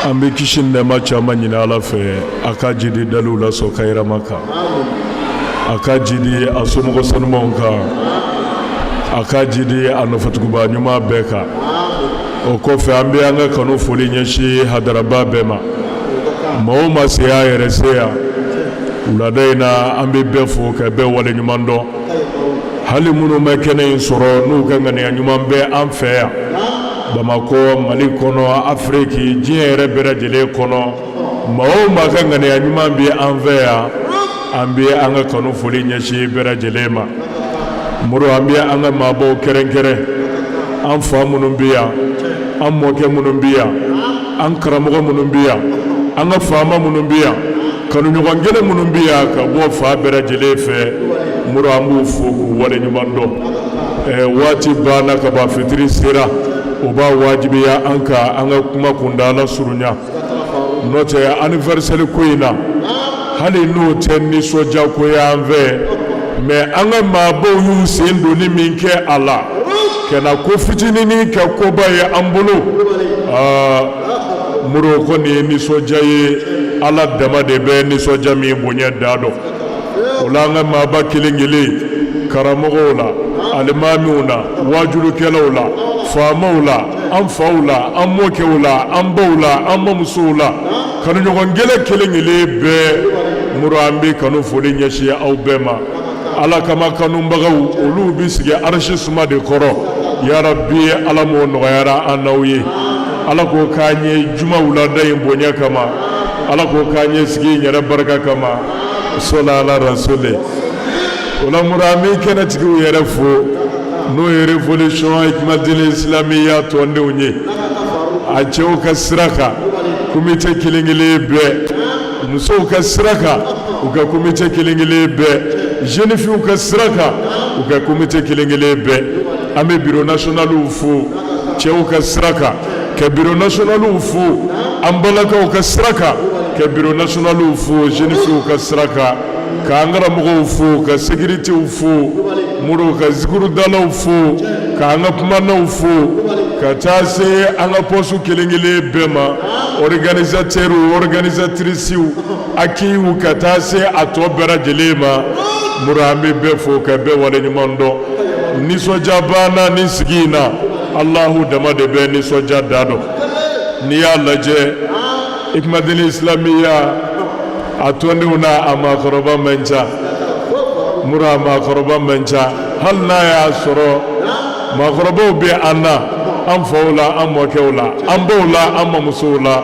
an bɛ kisi nɛɛma caman ɲini Ala fɛ a ka jidi daliw la sɔn Kayirama kan, a ka jidi a somɔgɔ sanumanw kan, a ka jidi a nɔfɛtuguba ɲuman bɛɛ kan. O kɔfɛ an bɛ an ka kanu foli ɲɛsin hadaraba bɛɛ ma. Maa o maa se y'a yɛrɛ se yan wulada in na an bɛ bɛɛ fo ka bɛɛ waleɲuman dɔn. Hali minnu bɛ kɛnɛ in sɔrɔ n'u ka ŋaniya ɲuman bɛ an fɛ yan Bamakɔ, Mali kɔnɔ, Afiriki, diɲɛ yɛrɛ bɛɛ lajɛlen kɔnɔ, maa o maa ka ŋaniya ɲuman bɛ an fɛ yan an bɛ an ka kanu foli ɲɛsin bɛɛ lajɛlen ma. Muru an bɛ an ka maabaw kɛrɛnkɛrɛn, an fa minnu bɛ yan, an mɔkɛ minnu bɛ yan, an karamɔgɔ minnu bɛ yan, an ka faama minnu bɛ yan, kanuɲɔgɔn kelen minnu bɛ yan ka bɔ fa bɛɛ lajɛlen fɛ. Muru an b'u fo k'u waleɲuman dɔn. Waati banna ka ban, fitiri sera, o b'a wajibiya an ka an ka kuma kuntala surunya. N'o tɛ anniversaire ko in na hali n'o tɛ nisɔndiya ko ye an fɛ, mais an ka maabaw y'u sen donni min kɛ a la ka na ko fitinin kɛ koba ye an bolo. Muru ko nin ye nisɔndiya ye, Ala dama de bɛ nisɔndiya min bonya da dɔn. O la an ka maaba kelen kelen, karamɔgɔw la, alimamiw la, wajulukɛlaw la, faamaw la, an faw la, an mɔkɛw la, an baw la, an bamusow la, kanuɲɔgɔn kelen kelen bɛɛ. Muru an bɛ kanu foli ɲɛsin aw bɛɛ ma. Ala kama kanubagaw olu bɛ sigi arshi suma de kɔrɔ. Ya Rabbi, Ala m'o nɔgɔyara an n'aw ye. Ala k'o k'an ye juma wulada in bonya kama, Ala k'o k'an ye sigi in yɛrɛ barika kama. Sola ala rasule. O la Muru an bɛ kɛnɛtigiw yɛrɛ fo n'o ye révolution Hikmatul Islamiyya tɔndenw ye. A cɛw ka sira kan comité kelen kelen bɛɛ, musow ka sira kan u ka comité kelen kelen bɛɛ, jeune filles ka sira kan u ka comité kelen kelen bɛɛ. An bɛ bureau national fo cɛw ka sira kan, ka bureau national fo an balakaw ka sira kan, ka bureau national fo jeune filles ka sira kan, ka an karamɔgɔw fo, ka sécurité fo, Muru ka zikurudalaw fo, ka an ka kumanaw fo, ka taa se an ka poste kelen kelen bɛɛ ma, organisateurs, organisatrices, akiw ka taa se a tɔ bɛɛ lajɛlen ma. Muru an bɛ bɛɛ fo ka bɛɛ waleɲuman dɔn. Nisɔndiya banna nin sigi in na, Alahu dama de bɛ nisɔndiya da dɔn. N'i y'a lajɛ Hikmatul Islamiyya a tɔndenw n'a a maakɔrɔba man ca. Muru a maakɔrɔba man ca, hali n'a y'a sɔrɔ maakɔrɔbaw bɛ an na, an faw la, an mɔkɛw la, an baw la, an bamusow la,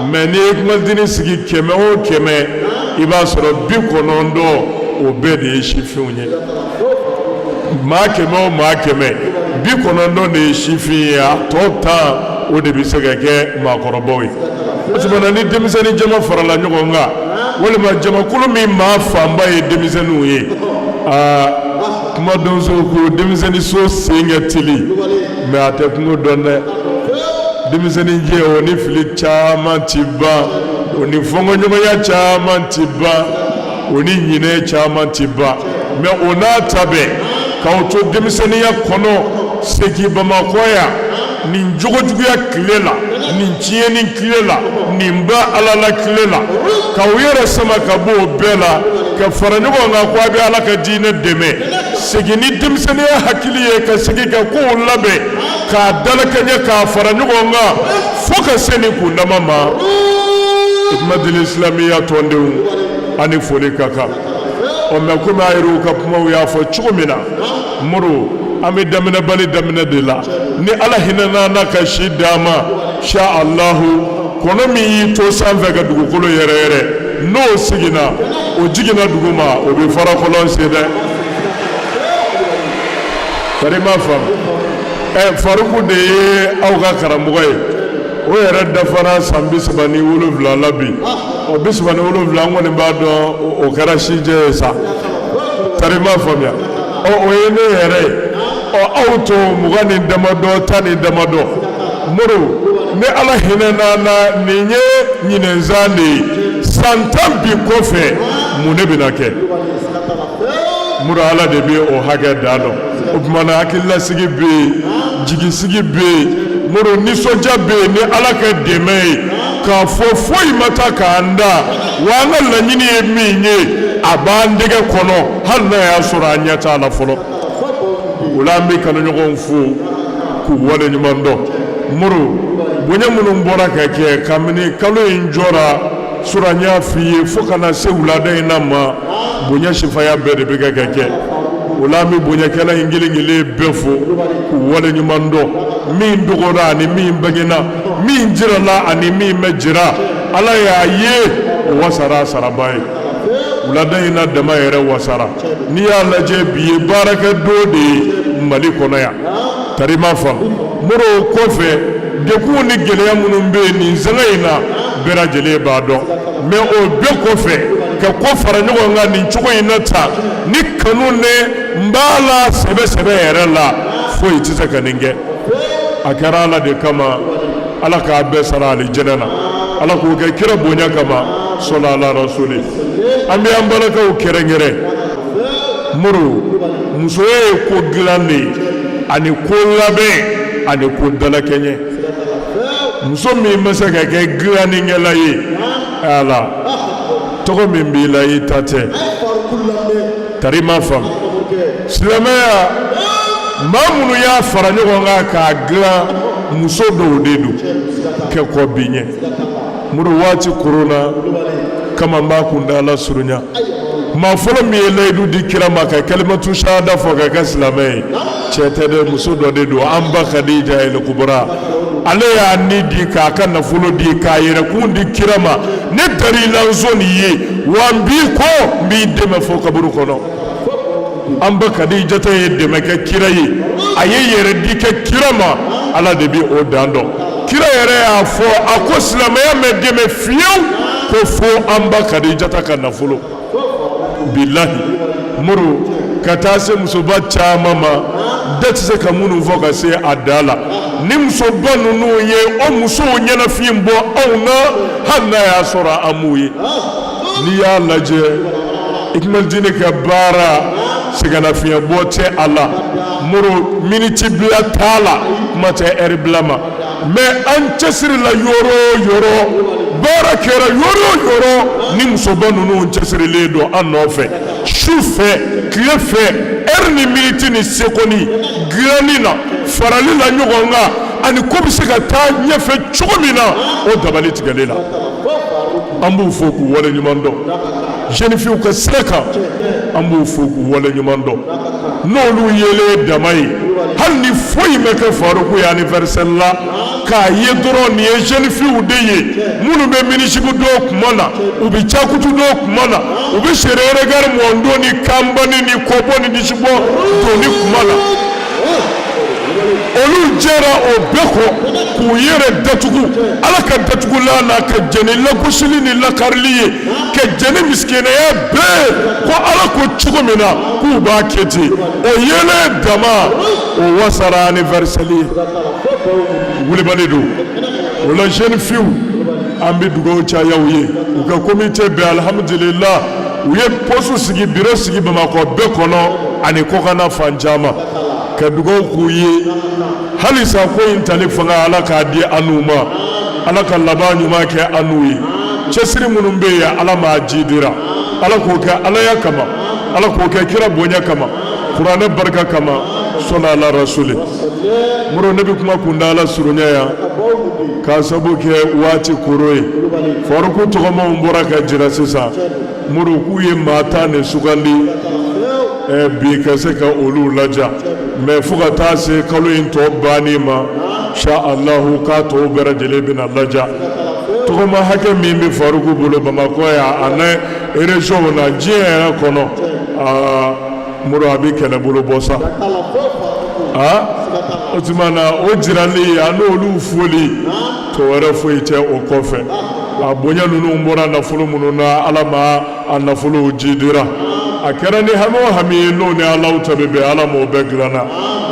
mais ni Hikmatul sigi 100 o 100 i b'a sɔrɔ 90 o bɛɛ de ye sifinw ye. Maa 100 o maa 100 90 de ye sifin ye, a tɔ 10 o de bɛ se ka kɛ maakɔrɔbaw ye. O tuma ni denmisɛnnin jama farala ɲɔgɔn kan walima jamakulu min maa fanba ye denmisɛnninw ye, kuma donso ko denmisɛnnin so sen ka teli mais a tɛ kungo dɔn dɛ. Denmisɛnnin jɛ o ni fili caman ti ban, o ni fɔnkɔɲɔgɔnya caman ti ban, o ni ɲinɛ caman ti ban, mais o n'a ta bɛɛ k'aw to denmisɛnninya kɔnɔ segin Bamakɔ yan nin jogojuguya tile la, nin tiɲɛni tile la, nin ba Ala la tile la, k'aw yɛrɛ sama ka bɔ o bɛɛ la ka fara ɲɔgɔn kan ko a bɛ Ala ka diinɛ dɛmɛ. Segin ni denmisɛnninya hakili ye ka segin ka kow labɛn k'a dalakɛɲɛ k'a fara ɲɔgɔn kan fo ka se nin kundama ma. Hikmatul Islamiyya tɔndenw ani foli ka kan. Mais komi a yɛrɛw ka kumaw y'a fɔ cogo min na, Muru an bɛ daminɛbali daminɛ de la. Ni Ala hinɛna n'a ka si d'an ma, sha Allahu, kɔnɔ min y'i to sanfɛ ka dugukolo yɛrɛ yɛrɛ, n'o siginna o jiginna dugu ma, o bɛ fara kɔlɔn sen dɛ. Bari i m'a faamu. Faruku de ye aw ka karamɔgɔ ye, o yɛrɛ dafara san 37 la bi. 37 an kɔni b'a dɔn o kɛra sijɛ ye sa. Bari i m'a faamuya. O ye ne yɛrɛ ye. Aw to 20 ni damadɔ 10 ni damadɔ. Muru, ni Ala hinɛna na nin ye ɲinɛnzan de ye, san 10 bi kɔfɛ mun de bɛna kɛ? Muru, Ala de bɛ o hakɛ da dɔn. O tuma na hakililasigi bɛ yen, jigisigi bɛ yen, Muru nisɔndiya bɛ yen ni Ala ka dɛmɛ ye, k'a fɔ foyi ma taa k'an da wa an ka laɲini ye min ye a b'an dɛgɛ kɔnɔ hali n'a y'a sɔrɔ an ɲɛ t'a la fɔlɔ. o la an bɛ kanuɲɔgɔnw fo k'u waleɲuman dɔn. Moro bonya minnu bɔra ka kɛ kabini kalo in jɔra sura n y'a f'i ye fo ka na se wulada in na ma bonya sifaya bɛɛ de bɛ ka kɛ. o la an bɛ bonyakɛla in kelen kelen bɛɛ fo k'u waleɲuman dɔn. min dɔgɔra ani min bangena min jirala ani min bɛ jira ala y'a ye o wasara saraba ye. wulada in na dama yɛrɛ wasara. n'i y'a lajɛ bi ye baarakɛ don de ye Mali kɔnɔ yan. tari ma faamu. Moro kɔfɛ dekun ni gɛlɛya minnu bɛ yen nin sanga in na bɛɛ lajɛlen b'a dɔn. mais o bɛɛ kɔfɛ ka ko fara ɲɔgɔn kan nin cogo in na ta ni kanu ne n b'a la sɛbɛ yɛrɛ la foyi tɛ se ka nin kɛ. a kɛra ala de kama ala k'a bɛɛ sara alijɛnɛ na ala k'o kɛ kira bonya kama sɔla ala rasuli. an bɛ an balakaw kɛrɛnkɛrɛn. Moro musoya ye ko dilan de ye ani ko labɛn ani ko dalakɛɲɛ. muso min bɛ se ka kɛ dilannikɛla ye ala tɔgɔ min b'i la i ta tɛ. tari ma faamu. silamɛya maa minnu y'a fara ɲɔgɔn kan k'a dilan muso dɔw de don kɛ kɔ bi ɲɛ. Moro waati korona kama n b'a kunda ala surunya. maa fɔlɔ min ye layidu di kira ma ka kalimatu shahada fɔ ka kɛ silamɛ ye cɛ tɛ dɛ muso dɔ de don an ba Khadija el Kubra. ale y'a ni di k'a ka nafolo di k'a yɛrɛkun di kira ma. ne dari la nson nin ye wa n b'i kɔ n b'i dɛmɛ fɔ kaburu kɔnɔ. an ba Khadija ta ye dɛmɛ kɛ kira ye a ye yɛrɛ di kɛ kira ma ala de bi o dan dɔn. kira yɛrɛ y'a fɔ a ko silamɛya mɛ dɛmɛ fiyewu ko fo an ba Khadija ta ka nafolo. bilahi Moro ka taa se musoba caman ma da tɛ se ka minnu fɔ ka se a da la. ni musoba ninnu ye o musow ɲɛnafin bɔ anw na hali n'a y'a sɔrɔ an m'u ye. n'i y'a lajɛ Ikmaldine ka baara sɛgɛnnafiɲɛ bɔ tɛ a la. Moro miniti bila t'a la kuma tɛ ɛri bila ma. mais an cɛsiri la yɔrɔ o yɔrɔ baara kɛra yɔrɔ o yɔrɔ ni musoba ninnu cɛsirilen don an nɔfɛ. su fɛ tile fɛ ɛri ni miniti ni sekɔni dilanni na farali la ɲɔgɔn kan ani ko bɛ se ka taa ɲɛfɛ cogo min na o dabali tigɛlen la. an b'u fo k'u waleɲuman dɔn. jeune fille ka sira kan an b'u fo k'u waleɲuman dɔn. n'olu yelen dama ye hali ni foyi ma kɛ Faruku ye anniversaire la k'a ye dɔrɔn nin ye jeune fille de ye minnu bɛ minisibu dɔw kuma na u bɛ cakutu dɔw kuma na u bɛ sere regard mɔndon ni kanbani ni kɔbɔ ni disibɔ doni kuma na. olu jɛra o bɛɛ kɔ k'u yɛrɛ datugu. ala ka datugulan na ka jɛni lagosili ni lakarili ye ka jɛni misikinɛya bɛɛ ko ala ko cogo min na k'u b'a kɛ ten. o yelen dama o wasara anniversaire ye wulibali don. o la jeune fille an bɛ dugawu caya u ye u ka comité bɛɛ alhamdulillah u ye poste sigi bureau sigi Bamakɔ bɛɛ kɔnɔ ani kɔkanna fan caman. ka dugawu k'u ye halisa ko in tali fanga ala k'a di an n'u ma. ala ka laban ɲuman kɛ an n'u ye. cɛsiri minnu bɛ yen ala m'a ji dira. ala k'o kɛ alaya kama ala k'o kɛ kira bonya kama kuranɛ barika kama sɔla ala rasuli. Moro ne bɛ kuma kunda ala surunya yan k'a sabu kɛ waati koro ye. Faruku tɔgɔmaw bɔra ka jira sisan. Moro k'u ye maa 10 de sugandi bi ka se ka olu laja. mais fo ka taa se kalo in tɔ banni ma sha Allahu k'a tɔw bɛɛ lajɛlen bɛna laja. tɔgɔma hakɛ min bɛ Faruku bolo Bamakɔ yan ani région na diɲɛ yɛrɛ kɔnɔ Moro a bɛ kɛlɛbolo bɔ sa. o tuma na o jirali a n'olu foli tɔ wɛrɛ foyi tɛ o kɔfɛ. a bonya ninnu bɔra nafolo minnu na ala ma a nafolo ji dira. a kɛra ni hami o hami ye n'o ni alaw ta bɛ bɛn ala m'o bɛɛ dilanna.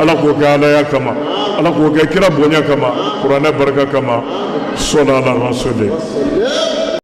ala k'o kɛ alaya kama ala k'o kɛ kira bonya kama kuranɛ barika kama sɔla ala rasuli.